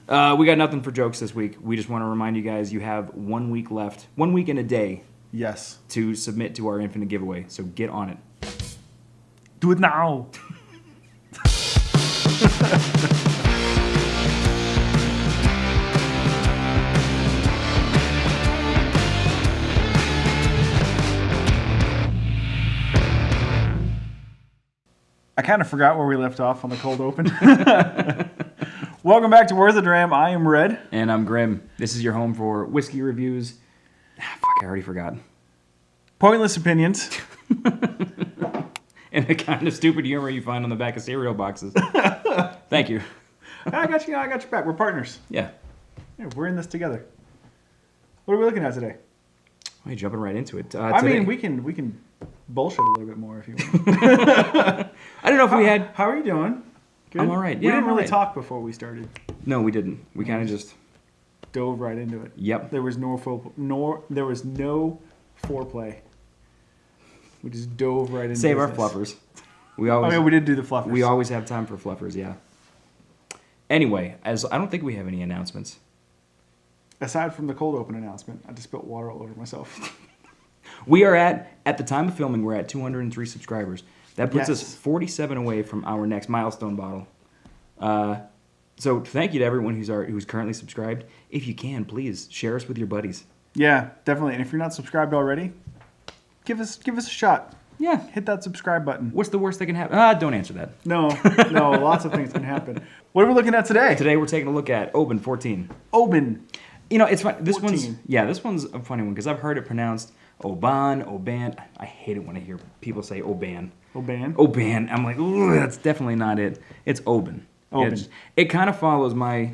We got nothing for jokes this week. We just want to remind you guys you have 1 week left, 1 week and a day. Yes. To submit to our infinite giveaway. So get on it. Do it now. I kind of forgot where we left off on the cold open. Welcome back to Worth a Dram. I am Red. And I'm Grim. This is your home for whiskey reviews. Fuck, I already forgot. Pointless opinions. And the kind of stupid humor you find on the back of cereal boxes. Thank you. I got you back. We're partners. Yeah. We're in this together. What are we looking at today? Hey, jumping right into it. I mean, we can bullshit a little bit more if you want. I don't know if we had... How are you doing? Good? I'm all right. We didn't really talk before we started. No, we didn't. We kind of just... dove right into it. Yep. There was no foreplay. We just dove right into Save business. our fluffers. We always... we did do the fluffers. We always have time for fluffers, yeah. Anyway, as I don't think we have any announcements. Aside from the cold open announcement, I just spilled water all over myself. We are at the time of filming, we're at 203 subscribers. That puts us 47 away from our next milestone bottle. So thank you to everyone who's currently subscribed. If you can, please share us with your buddies. Yeah, definitely. And if you're not subscribed already, give us a shot. Yeah. Hit that subscribe button. What's the worst that can happen? Don't answer that. No, lots of things can happen. What are we looking at today? Today we're taking a look at Oban 14. Oban. You know, it's fun. This 14. This one's a funny one because I've heard it pronounced Oban, Oban. I hate it when I hear people say Oban. Oban? Oban. I'm like, ooh, that's definitely not it. It's Oban. Oban. It kind of follows my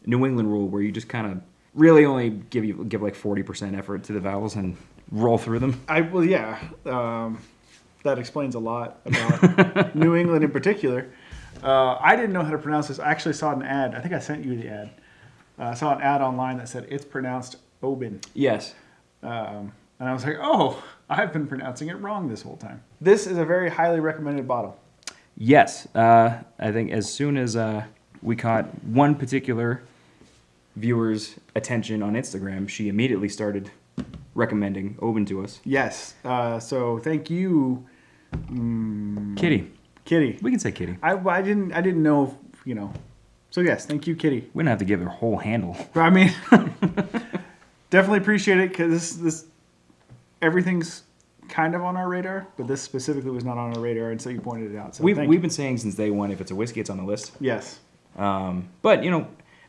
New England rule where you just kind of really only give like 40% effort to the vowels and roll through them. That explains a lot about New England in particular. I didn't know how to pronounce this. I actually saw an ad. I think I sent you the ad. I saw an ad online that said it's pronounced Oban. Yes. And I was like, oh, I've been pronouncing it wrong this whole time. This is a very highly recommended bottle. Yes. I think as soon as we caught one particular viewer's attention on Instagram, she immediately started recommending Oban to us. Yes. So thank you, Kitty. Kitty. We can say Kitty. I didn't know, So yes, thank you, Kitty. We don't have to give her whole handle. I mean, definitely appreciate it because this everything's kind of on our radar, but this specifically was not on our radar until you pointed it out. So we've been saying since day one, if it's a whiskey, it's on the list. Yes. But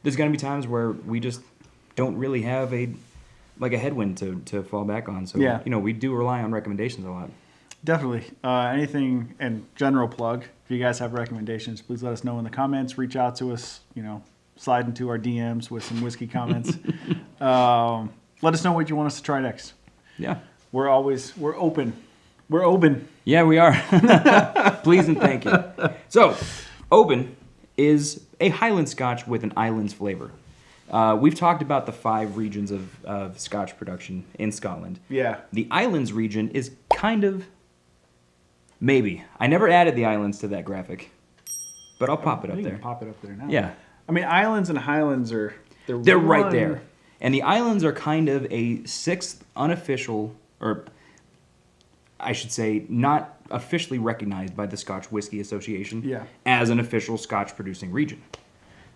there's going to be times where we just don't really have a headwind to fall back on. So we do rely on recommendations a lot. Definitely. Anything and general plug. If you guys have recommendations, please let us know in the comments. Reach out to us. Slide into our DMs with some whiskey comments. Let us know what you want us to try next. Yeah. We're open. We're open. Yeah, we are. Please and thank you. So, Oban is a Highland Scotch with an islands flavor. We've talked about the 5 regions of Scotch production in Scotland. Yeah. The islands region is kind of... Maybe. I never added the islands to that graphic. But I'll pop it up there. Pop it up there now. Yeah. I mean, islands and highlands are... They're right there. And the islands are kind of a 6th unofficial, or I should say, not officially recognized by the Scotch Whisky Association as an official Scotch producing region.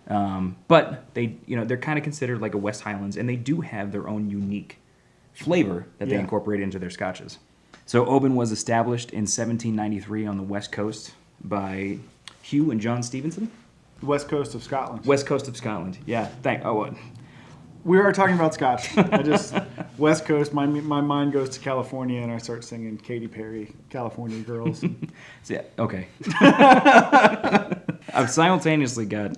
But they're kind of considered like a West Highlands, and they do have their own unique flavor that they incorporate into their scotches. So Oban was established in 1793 on the West Coast by Hugh and John Stevenson. West Coast of Scotland. West Coast of Scotland, yeah. We are talking about Scotch. West Coast, my mind goes to California, and I start singing Katy Perry, California Girls. Yeah, okay. I've simultaneously got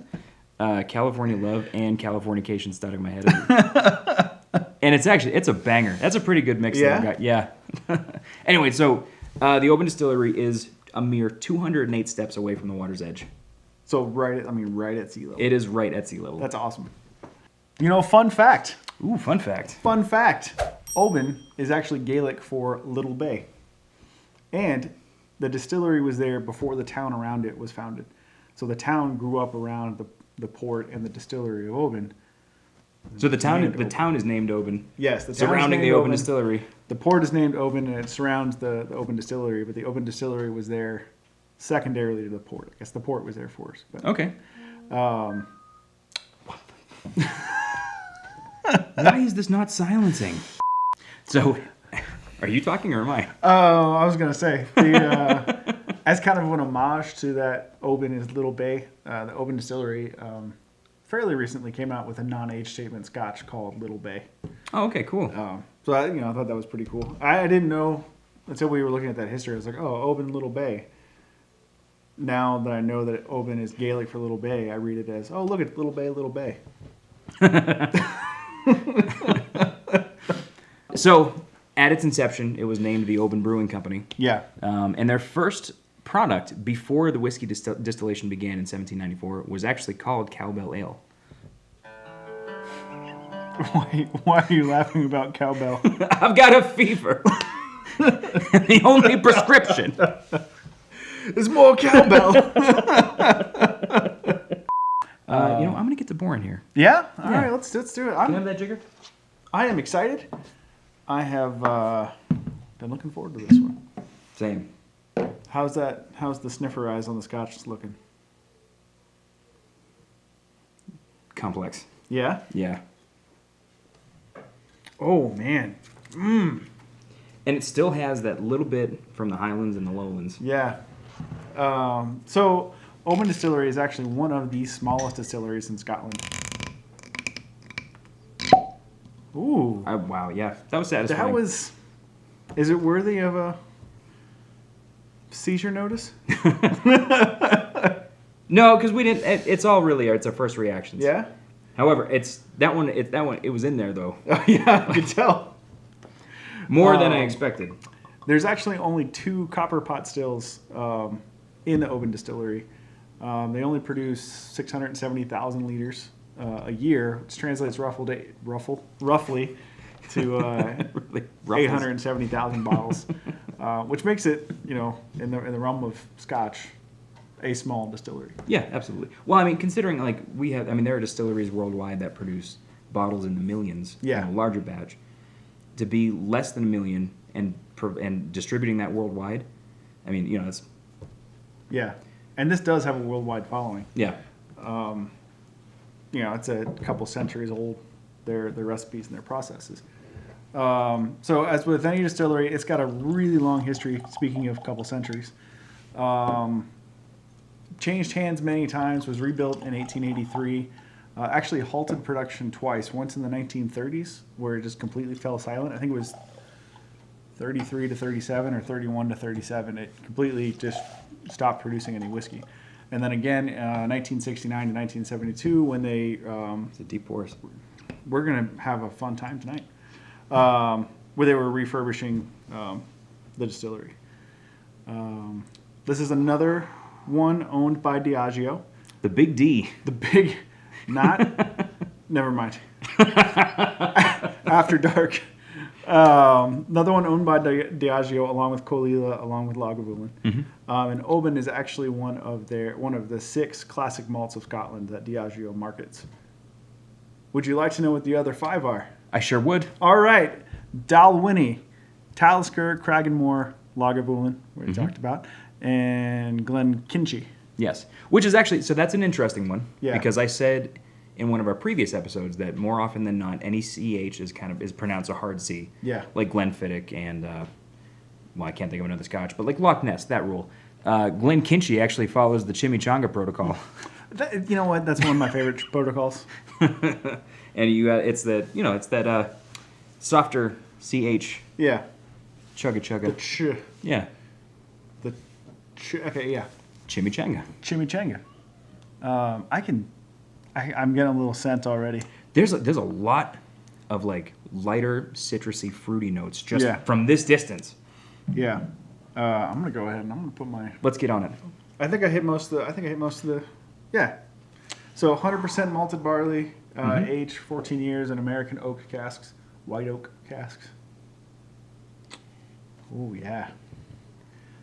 California Love and Californication stuck in my head. And it's a banger. That's a pretty good mix that I've got. Yeah. Anyway, so the Oban Distillery is a mere 208 steps away from the water's edge. So right at sea level. It is right at sea level. That's awesome. Fun fact. Ooh, fun fact. Fun fact. Oban is actually Gaelic for Little Bay. And the distillery was there before the town around it was founded. So the town grew up around the port and the distillery of Oban. So the town is named Oban. Yes, the town surrounding the Oban distillery. The port is named Oban, and it surrounds the Oban distillery. But the Oban distillery was there secondarily to the port. I guess the port was there first. But, okay. Why is this not silencing? So, are you talking or am I? Oh, I was gonna say as kind of an homage to that Oban is Little Bay. The Oban distillery fairly recently came out with a non-age statement scotch called Little Bay. Oh, okay, cool. So I thought that was pretty cool. I didn't know until we were looking at that history. I was like, oh, Oban Little Bay. Now that I know that Oban is Gaelic for Little Bay, I read it as, oh, look at Little Bay, Little Bay. So, at its inception, it was named the Oban Brewing Company. Yeah. And their first product before the whiskey distillation began in 1794 was actually called Cowbell Ale. Why are you laughing about cowbell? I've got a fever. The only prescription is more cowbell. I'm going to get to boring here. Yeah? All right, let's do it. Can I have that jigger? I am excited. I have been looking forward to this one. Same. How's the sniffer eyes on the scotch looking? Complex. Yeah? Yeah. Oh, man. And it still has that little bit from the Highlands and the Lowlands. Yeah. So, Oban Distillery is actually one of the smallest distilleries in Scotland. Ooh. Wow, yeah. That was satisfying. Is it worthy of a seizure notice? No, because we didn't. It's all really it's our first reactions. Yeah. However, it's that one. It was in there though. Oh yeah, I could tell. More than I expected. There's actually only 2 copper pot stills in the Oban Distillery. They only produce 670,000 liters a year, which translates roughly to 870,000 bottles, which makes it, in the realm of Scotch, a small distillery. Yeah, absolutely. Well, I mean, considering there are distilleries worldwide that produce bottles in the millions. Yeah. Larger batch. To be less than 1 million and distributing that worldwide, I mean, it's. Yeah, and this does have a worldwide following. Yeah. It's a couple centuries old, their recipes and their processes. So as with any distillery, it's got a really long history, speaking of a couple centuries. Changed hands many times, was rebuilt in 1883. Actually halted production twice, once in the 1930s, where it just completely fell silent. I think it was 33 to 37 or 31 to 37. It completely just stopped producing any whiskey. And then again, 1969 to 1972, when they... it's a deep forest. We're going to have a fun time tonight. Where they were refurbishing the distillery. This is another one owned by Diageo. The Big D. The big... Not... Never mind. After Dark. Another one owned by Diageo, along with Colilla, along with Lagavulin. Mm-hmm. And Oban is actually one of the 6 classic malts of Scotland that Diageo markets. Would you like to know what the other 5 are? I sure would. All right. Dalwhinnie, Talisker, Cragganmore, Lagavulin, we talked about, and Glenkinchie. Yes. Which is actually, so that's an interesting one. Yeah. Because I said in one of our previous episodes that more often than not, any CH is pronounced a hard C. Yeah. Like Glenfiddich and, I can't think of another Scotch, but like Loch Ness, that rule. Glenkinchie actually follows the Chimichanga protocol. You know what? That's one of my favorite protocols. And it's that softer CH. Yeah. Chugga chugga. The ch. Yeah. The ch. Okay, yeah. Chimichanga. Chimichanga. I'm getting a little scent already. There's a lot of like lighter citrusy fruity notes just from this distance. Yeah. I'm gonna go ahead and I'm gonna put my. Let's get on it. I think I hit most of the. Yeah. So 100% malted barley, aged 14 years in American oak casks, white oak casks. Oh yeah.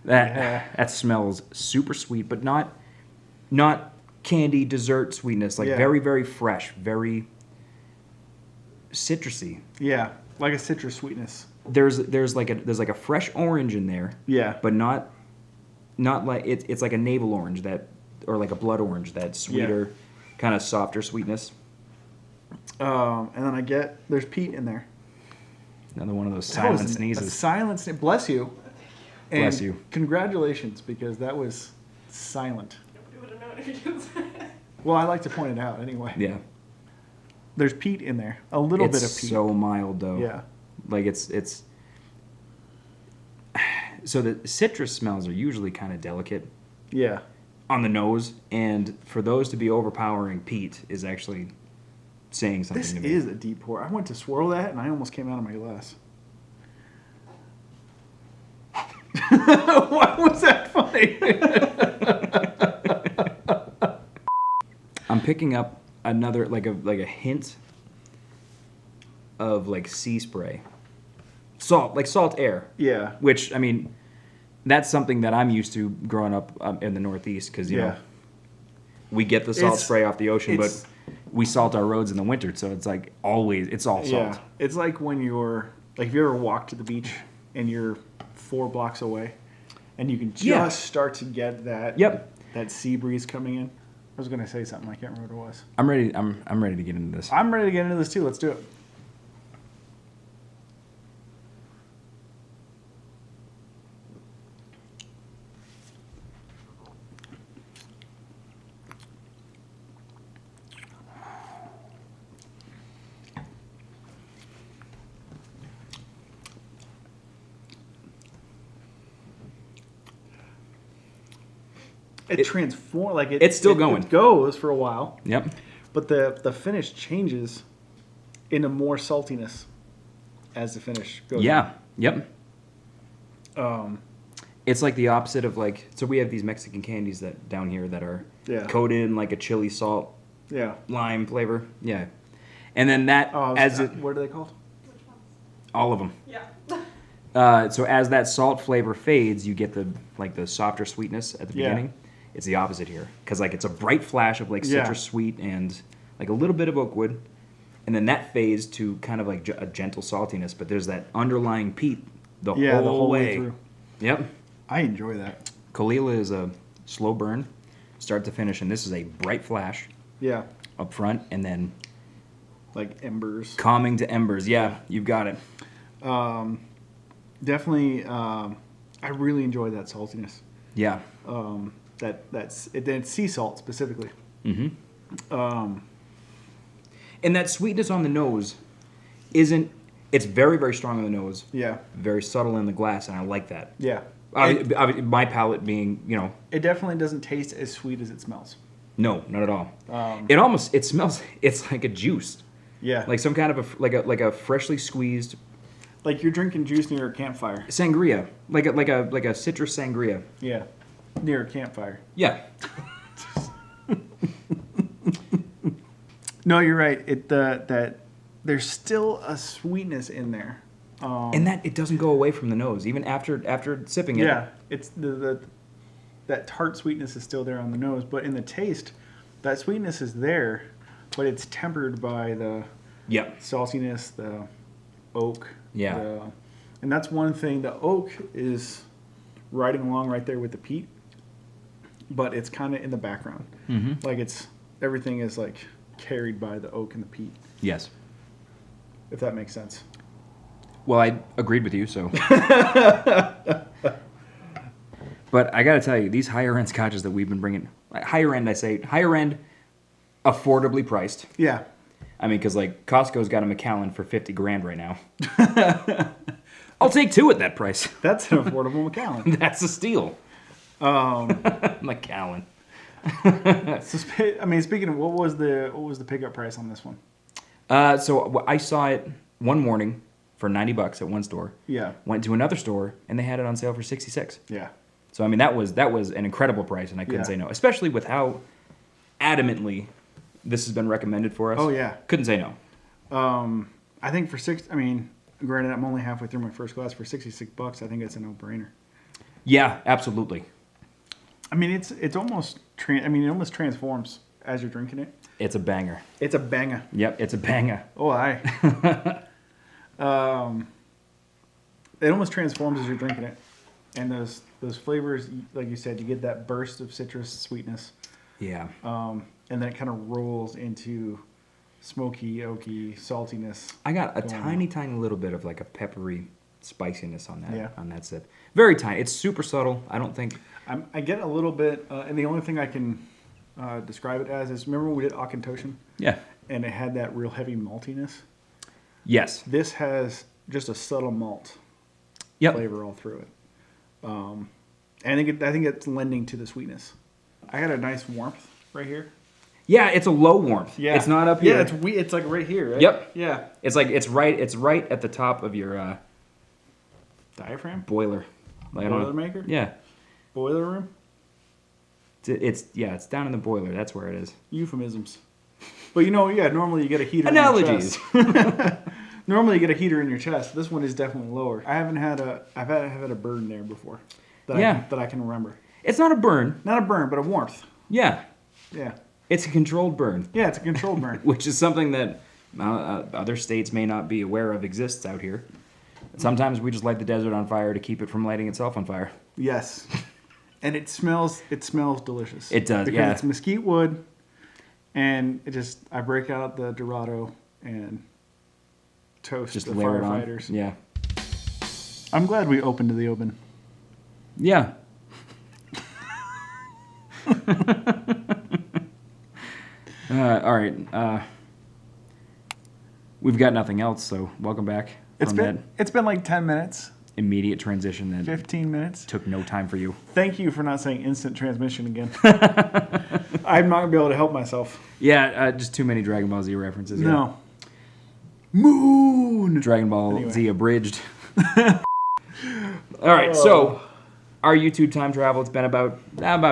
That smells super sweet, but not candy dessert sweetness, like very, very fresh, very citrusy. Yeah, like a citrus sweetness. There's like a fresh orange in there. Yeah, but not like it's like a navel orange or like a blood orange, that sweeter, kind of softer sweetness. And then there's peat in there. Another one of those silent sneezes. Silent sneeze. Bless you. And Bless you. Congratulations, because that was silent. Nobody would have known if you didn't say it. Well, I like to point it out anyway. Yeah. There's peat in there. A little bit of peat. It's so mild, though. Yeah. Like it's. So the citrus smells are usually kind of delicate. Yeah. On the nose, and for those to be overpowering, peat is actually saying something to me. This is a deep pour. I went to swirl that, and I almost came out of my glass. Why was that funny? I'm picking up another like a hint of like sea spray, salt air. Yeah. Which, I mean, that's something that I'm used to growing up in the Northeast, because you know we get the salt spray off the ocean, but we salt our roads in the winter, so it's like always it's all salt. Yeah. It's like when you're like, if you ever walk to the beach and you're 4 blocks away, and you can just start to get that that sea breeze coming in. I was gonna say something, I can't remember what it was. I'm ready. I'm ready to get into this. I'm ready to get into this too. Let's do it. It transforms, like it's still going. It goes for a while. Yep. But the finish changes into more saltiness as the finish goes. Yeah. On. Yep. It's like the opposite of like, so we have these Mexican candies that down here that are coated in like a chili salt, lime flavor. Yeah. And then that what are they called? Which ones? All of them. Yeah. So as that salt flavor fades, you get the softer sweetness at the beginning. It's the opposite here, because like it's a bright flash of like citrus sweet and like a little bit of oak wood, and then that fades to kind of like a gentle saltiness. But there's that underlying peat the whole way through. Yep. I enjoy that. Kalila is a slow burn, start to finish, and this is a bright flash. Yeah. Up front, and then like embers. Calming to embers. Yeah, you've got it. Definitely. I really enjoy that saltiness. Yeah. That's sea salt specifically. Mm-hmm. And that sweetness on the nose isn't. It's very, very strong on the nose. Yeah. Very subtle in the glass, and I like that. Yeah. My palate being, it definitely doesn't taste as sweet as it smells. No, not at all. It smells. It's like a juice. Yeah. Like some kind of a freshly squeezed. Like you're drinking juice near a campfire. Sangria, like a citrus sangria. Yeah. Near a campfire. Yeah. No, you're right. That there's still a sweetness in there. And that it doesn't go away from the nose even after sipping it. Yeah, it's that tart sweetness is still there on the nose, but in the taste, that sweetness is there, but it's tempered by the saltiness, the oak. Yeah. And that's one thing. The oak is riding along right there with the peat, but it's kind of in the background. Mm-hmm. Like everything is like carried by the oak and the peat. Yes. If that makes sense. Well, I agreed with you, so. But I got to tell you, these higher end scotches that we've been bringing, higher end, affordably priced. Yeah. I mean, because like Costco's got a Macallan for $50,000 right now. I'll take 2 at that price. That's an affordable Macallan. That's a steal. Macallan. So, I mean, speaking of, what was the pickup price on this one? So I saw it one morning for $90 at one store. Yeah. Went to another store and they had it on sale for $66. Yeah. So I mean that was an incredible price, and I couldn't say no, especially with how adamantly this has been recommended for us. Oh yeah. Couldn't say no. I think granted I'm only halfway through my first glass, for $66, I think it's a no-brainer. Yeah, absolutely. I mean it's almost it almost transforms as you're drinking it. It's a banger. It's a banger. Yep, it's a banger. Oh, aye. It almost transforms as you're drinking it. And those flavors, like you said, you get that burst of citrus sweetness. Yeah. And then it kind of rolls into smoky, oaky saltiness. I got a tiny little bit of like a peppery spiciness on that. Yeah. On that sip. Very tiny. It's super subtle. I don't think. I get a little bit, and the only thing I can describe it as is, remember when we did Akintoshin? Yeah. And it had that real heavy maltiness? Yes. This has just a subtle malt flavor all through it. And I think it's lending to the sweetness. I got a nice warmth right here. Yeah, it's a low warmth. Yeah. It's not up here. Yeah, it's like right here, right? Yep. Yeah. It's right at the top of your diaphragm? Boiler. Boilermaker? Yeah. Boiler room? It's down in the boiler. That's where it is. Euphemisms. But normally you get a heater Analogies. in your chest. Normally you get a heater in your chest. This one is definitely lower. I've had a burn there before. That I can remember. It's not a burn. Not a burn, but a warmth. Yeah. Yeah. It's a controlled burn. Yeah, it's a controlled burn. Which is something that other states may not be aware of exists out here. Sometimes we just light the desert on fire to keep it from lighting itself on fire. Yes. And it smells delicious. It does, because it's mesquite wood, and I break out the Dorado and toast just the layer firefighters. It on. Yeah. I'm glad we opened to the Oban. Yeah. All right. We've got nothing else, so welcome back. It's been like 10 minutes. Immediate transition that 15 minutes. Took no time for you. Thank you for not saying instant transmission again. I'm not going to be able to help myself. Yeah, just too many Dragon Ball Z references. No. Yeah. Moon! Dragon Ball Z abridged. All right, so our YouTube time travel, it's been about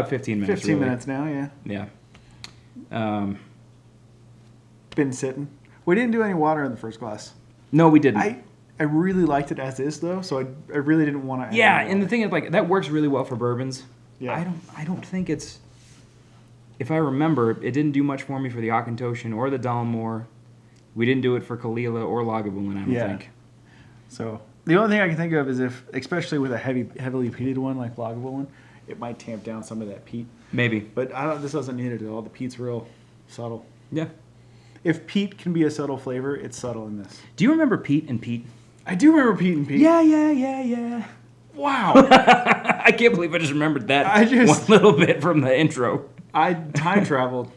15 minutes. 15 minutes now, yeah. Yeah. Been sitting. We didn't do any water in the first glass. No, we didn't. I really liked it as is, though, so I really didn't want to add Yeah, and the thing is, like, that works really well for bourbons. Yeah. I don't think it's... If I remember, it didn't do much for me for the Akintoshin or the Dalmore. We didn't do it for Kalila or Lagavulin, I don't think. So, the only thing I can think of is if, especially with a heavily peated one like Lagavulin, it might tamp down some of that peat. Maybe. But this doesn't need it at all. The peat's real subtle. Yeah. If peat can be a subtle flavor, it's subtle in this. Do you remember Pete and Pete? I do remember Pete and Pete. Yeah. Wow. I can't believe I just remembered that one little bit from the intro. I time traveled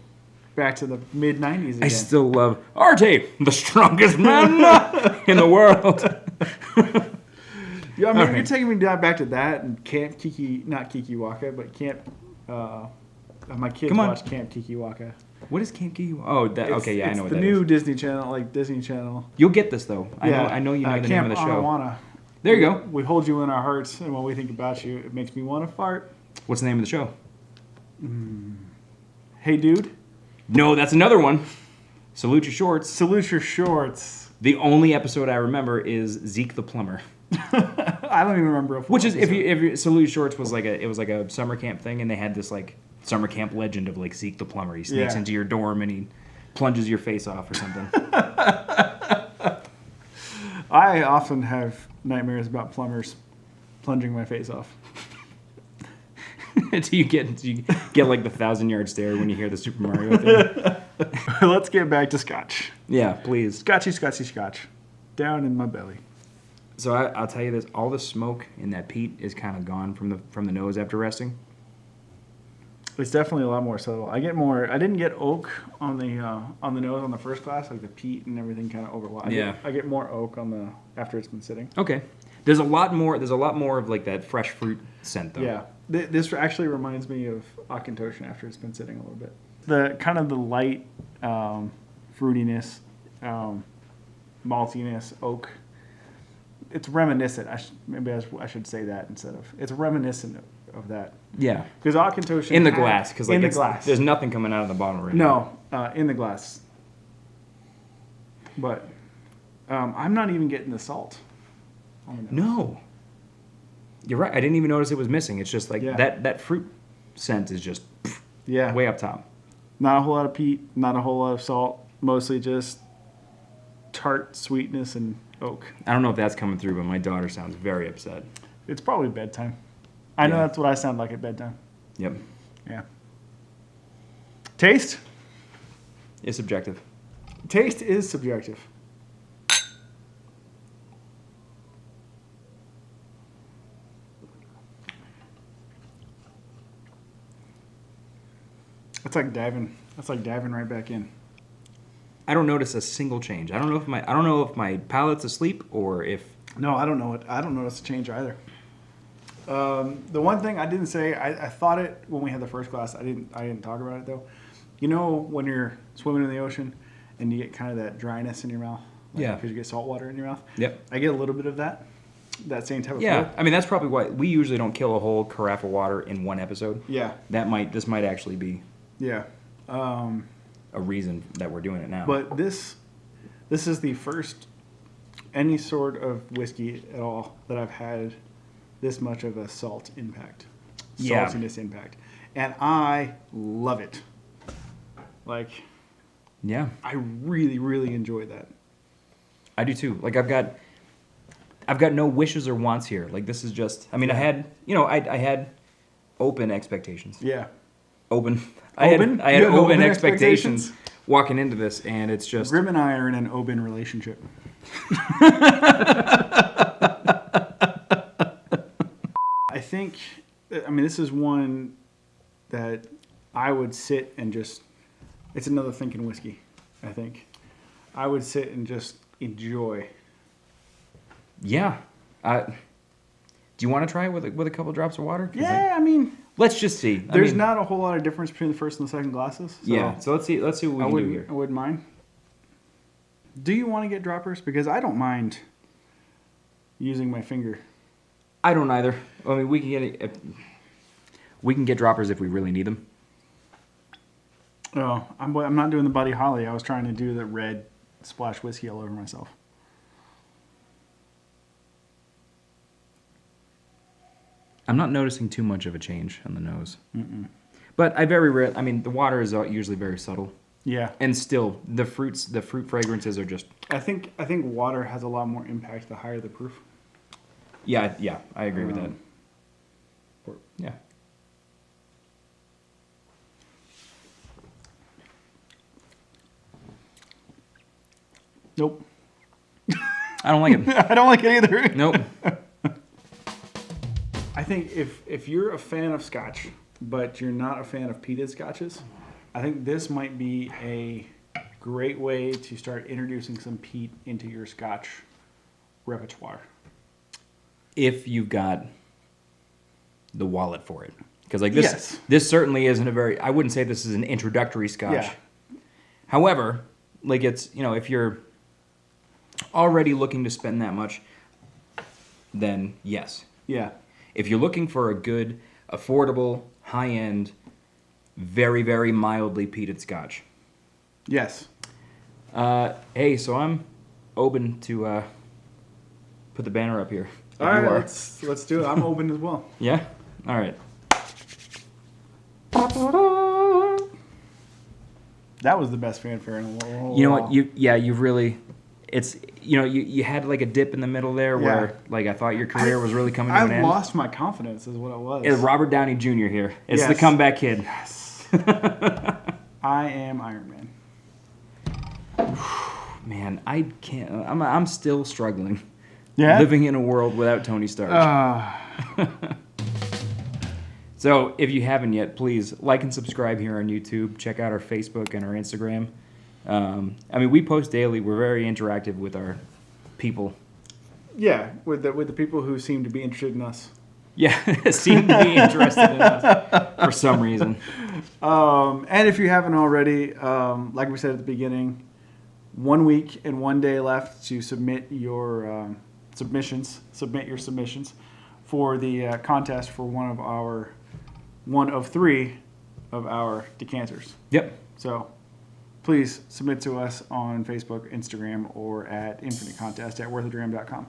back to the mid-'90s again. I still love Arte, the strongest man in the world. Yeah, I mean, you're taking me back to that and Camp Kiki, not Kikiwaka, but Camp, my kids watch Camp Kikiwaka. What is Camp Kikiwaka? Oh, okay, yeah, I know what that is. It's the new Disney Channel, like Disney Channel. You'll get this, though. I know you know the name of the show. Anawana. There you go. We hold you in our hearts, and when we think about you, it makes me want to fart. What's the name of the show? Hey, dude. No, that's another one. Salute Your Shorts. Salute Your Shorts. The only episode I remember is Zeke the Plumber. I don't even remember. Which is if you Salute Your Shorts was like a summer camp thing, and they had this like summer camp legend of like Zeke the Plumber. He sneaks into your dorm and he plunges your face off or something. I often have nightmares about plumbers plunging my face off. Do you get like the 1,000-yard stare when you hear the Super Mario thing? Let's get back to scotch. Yeah, please. Scotchy, scotch. Down in my belly. So I'll tell you this: all the smoke in that peat is kind of gone from the nose after resting. It's definitely a lot more subtle. I didn't get oak on the nose on the first glass, like the peat and everything kind of overlapped. I get more oak after it's been sitting. Okay. There's a lot more of like that fresh fruit scent though. Yeah. This actually reminds me of Akintoshin after it's been sitting a little bit. The kind of the light fruitiness, maltiness, oak. It's reminiscent. I should say that instead of. It's reminiscent of that. Yeah. Because Akintoshin in the glass, because like in the glass, there's nothing coming out of the bottle right now. No, in the glass. But I'm not even getting the salt. No. You're right. I didn't even notice it was missing. It's just like that fruit scent is just Yeah. Way up top. Not a whole lot of peat, not a whole lot of salt. Mostly just tart sweetness and oak. I don't know if that's coming through, but my daughter sounds very upset. It's probably bedtime. I know Yeah. that's what I sound like at bedtime. Yep. Yeah. Taste? It's subjective. Taste is subjective. That's like diving. That's like diving right back in. I don't notice a single change. I don't know if my palate's asleep or if No, I don't know it. I don't notice a change either. The one thing I didn't say, I thought it when we had the first class. I didn't talk about it though. You know when you're swimming in the ocean and you get kind of that dryness in your mouth, Yeah. because you get salt water in your mouth. Yep. I get a little bit of that same type of Yeah, feel. I mean that's probably why we usually don't kill a whole carafe of water in one episode. Yeah, This might actually be yeah. a reason that we're doing it now. But this is the first any sort of whiskey at all that I've had this much of a salt impact, Yeah. saltiness impact, and I love it. Like, yeah, I really, really enjoy that. I do too. Like I've got no wishes or wants here. Like this is just. I mean, I had open expectations. Yeah. Open. Open? I had You had open open expectations expectations? walking into this, and it's just. Grim and I are in an Oban relationship. I think, I mean, this is one that I would sit and just, it's another thinking whiskey, I think. I would sit and just enjoy. Yeah. Do you want to try it with a couple drops of water? 'Cause Yeah, I mean, let's just see. there's not a whole lot of difference between the first and the second glasses. So Yeah. So let's see what we can do here. I wouldn't mind. Do you want to get droppers? Because I don't mind using my finger. I don't either. I mean, we can get droppers if we really need them. Oh, I'm not doing the Buddy Holly. I was trying to do the red splash whiskey all over myself. I'm not noticing too much of a change on the nose. But I mean, the water is usually very subtle. Yeah, And still, the fruit fragrances are just. I think water has a lot more impact the higher the proof. Yeah, I agree with that. Yeah. Nope. I don't like it. I don't like it either. Nope. I think if you're a fan of Scotch, but you're not a fan of peated Scotches, I think this might be a great way to start introducing some peat into your Scotch repertoire. If you've got the wallet for it. Because like this, Yes. this certainly isn't I wouldn't say this is an introductory Scotch. Yeah. However, like it's, if you're already looking to spend that much, then yes. Yeah. If you're looking for a good, affordable, high-end, very, very mildly peated Scotch. Yes. Hey, so I'm open to put the banner up here. If All right, you are. let's do it. I'm open as well. Yeah? All right. That was the best fanfare in the world. You know what? You've really, it's, you had like a dip in the middle there where like I thought your career was really coming to an I end. lost my confidence is what it was. It's Robert Downey Jr. here. It's the Yes. comeback kid. Yes. I am Iron Man. Man, I can't. I'm still struggling. Yeah. Living in a world without Tony Stark. So if you haven't yet, please like and subscribe here on YouTube. Check out our Facebook and our Instagram. I mean, we post daily. We're very interactive with our people. Yeah, with the people who seem to be interested in us. Yeah, seem to be interested in us for some reason. And if you haven't already, like we said at the beginning, 1 week and 1 day left to submit your submissions. Submit your submissions for the contest for one of 3 of our decanters. Yep. So please submit to us on Facebook, Instagram, or at infinitecontest@worthadram.com.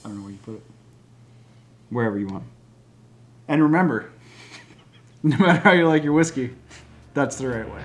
I don't know where you put it. Wherever you want. And remember, no matter how you like your whiskey, that's the right way.